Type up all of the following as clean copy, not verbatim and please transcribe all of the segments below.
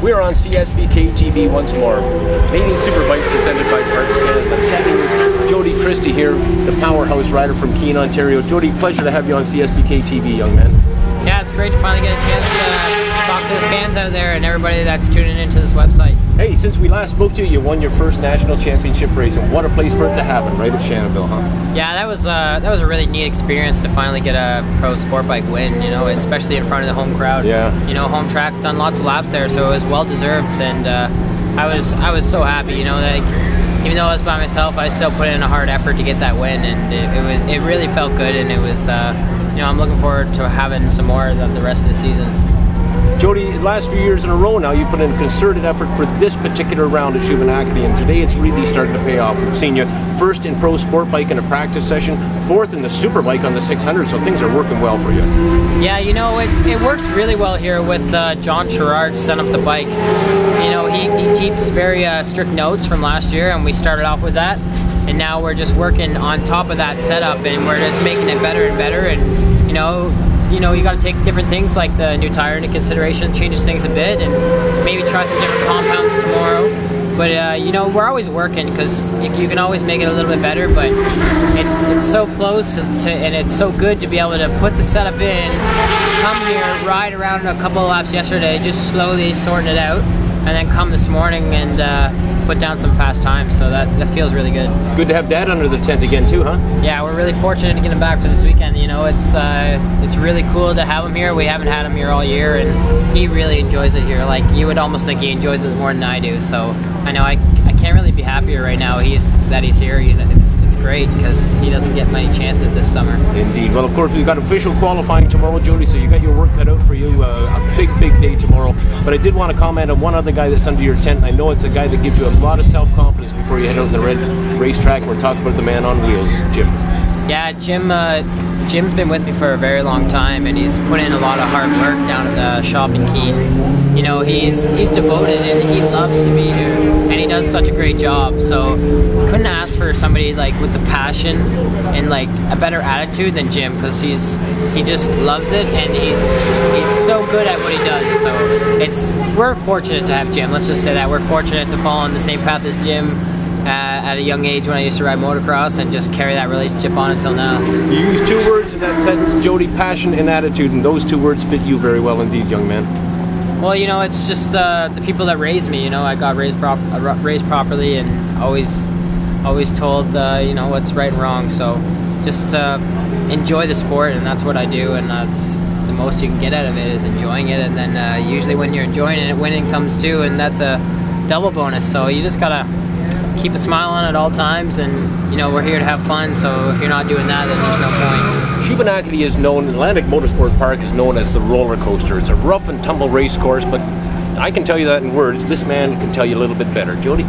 We're on CSBK TV once more. Canadian Superbike presented by Parks Canada. I'm chatting with Jodi Christie here, the powerhouse rider from Keene, Ontario. Jodi, pleasure to have you on CSBK TV, young man. Yeah, it's great to finally get a chance to talk to the fans out there and everybody that's tuning into this website. Hey, since we last spoke to you, you won your first national championship race, and what a place for it to happen, right at Shannonville, huh? Yeah, that was a really neat experience to finally get a pro sport bike win, you know, especially in front of the home crowd. Yeah. You know, home track, done lots of laps there, so it was well deserved, and I was so happy, you know, that even though I was by myself, I still put in a hard effort to get that win, and it really felt good, and it was you know, I'm looking forward to having some more of the rest of the season. Jodi, the last few years in a row now, you put in a concerted effort for this particular round at Superbike, and today it's really starting to pay off. We've seen you first in pro sport bike in a practice session, fourth in the Superbike on the 600, so things are working well for you. Yeah, you know, it works really well here with John Sherrard setting up the bikes. You know, he keeps very strict notes from last year, and we started off with that, and now we're just working on top of that setup, and we're just making it better and better, and you got to take different things like the new tire into consideration, changes things a bit, and maybe try some different compounds tomorrow. But you know, we're always working because you can always make it a little bit better. But it's so close and it's so good to be able to put the setup in, come here, ride around a couple of laps yesterday, just slowly sorting it out, and then come this morning and put down some fast times. So that feels really good. Good to have Dad under the tent again too, huh? Yeah, we're really fortunate to get him back for this weekend. You know, it's really cool to have him here. We haven't had him here all year, and he really enjoys it here. Like, you would almost think he enjoys it more than I do. So I know I can't really be happier right now that he's here. You know, it's great because he doesn't get many chances this summer. Indeed. Well, of course, we've got official qualifying tomorrow, Jodi, so you got your work cut out for you. A big day tomorrow. But I did want to comment on one other guy that's under your tent, and I know it's a guy that gives you a lot of self-confidence before you head out to the red racetrack. We're talking about the man on wheels, Jim. Yeah, Jim's been with me for a very long time, and he's put in a lot of hard work down at the shop in Keene. You know, he's devoted and he loves to be here, and he does such a great job. So couldn't ask for somebody like with the passion and like a better attitude than Jim, because he just loves it, and he's so good at what he does. So we're fortunate to have Jim. Let's just say that we're fortunate to fall on the same path as Jim. At a young age when I used to ride motocross, and just carry that relationship on until now. You used two words in that sentence, Jodi: passion and attitude, and those two words fit you very well indeed, young man. Well, you know, it's just the people that raised me. You know, I got raised properly, and always told you know, what's right and wrong. So just enjoy the sport, and that's what I do, and that's the most you can get out of it, is enjoying it. And then usually when you're enjoying it, winning comes too, and that's a double bonus. So you just gotta keep a smile on at all times, and you know, we're here to have fun, so if you're not doing that, then there's no point. Superbike is known, Atlantic Motorsport Park is known as the roller coaster. It's a rough and tumble race course, but I can tell you that in words. This man can tell you a little bit better. Jodi?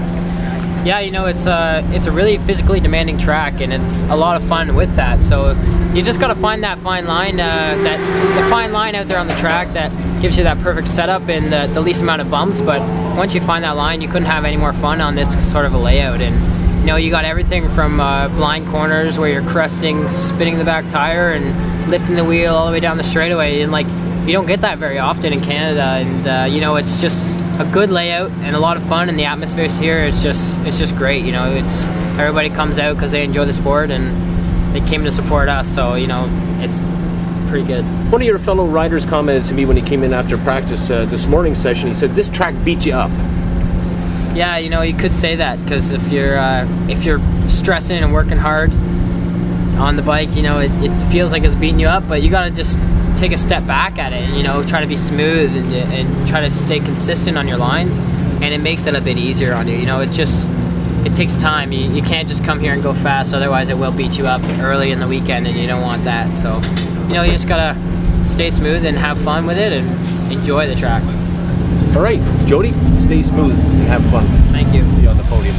Yeah, you know, it's a really physically demanding track, and it's a lot of fun with that. So you just got to find that fine line, the fine line out there on the track that gives you that perfect setup and the least amount of bumps. But once you find that line, you couldn't have any more fun on this sort of a layout. And you know, you got everything from blind corners where you're cresting, spinning the back tire, and lifting the wheel all the way down the straightaway. And like, you don't get that very often in Canada. And you know, it's just a good layout and a lot of fun, and the atmosphere here is just great. You know, everybody comes out because they enjoy the sport, and they came to support us. So you know, it's pretty good. One of your fellow riders commented to me when he came in after practice this morning's session. He said, "This track beat you up." Yeah, you know, you could say that, because if you're stressing and working hard on the bike, you know, it feels like it's beating you up, but you got to just take a step back at it, and you know, try to be smooth and try to stay consistent on your lines, and it makes it a bit easier on you. You know, it takes time. You can't just come here and go fast, otherwise it will beat you up early in the weekend, and you don't want that. So you know, you just gotta stay smooth and have fun with it and enjoy the track. All right, Jodi, stay smooth and have fun. Thank you. See you on the podium.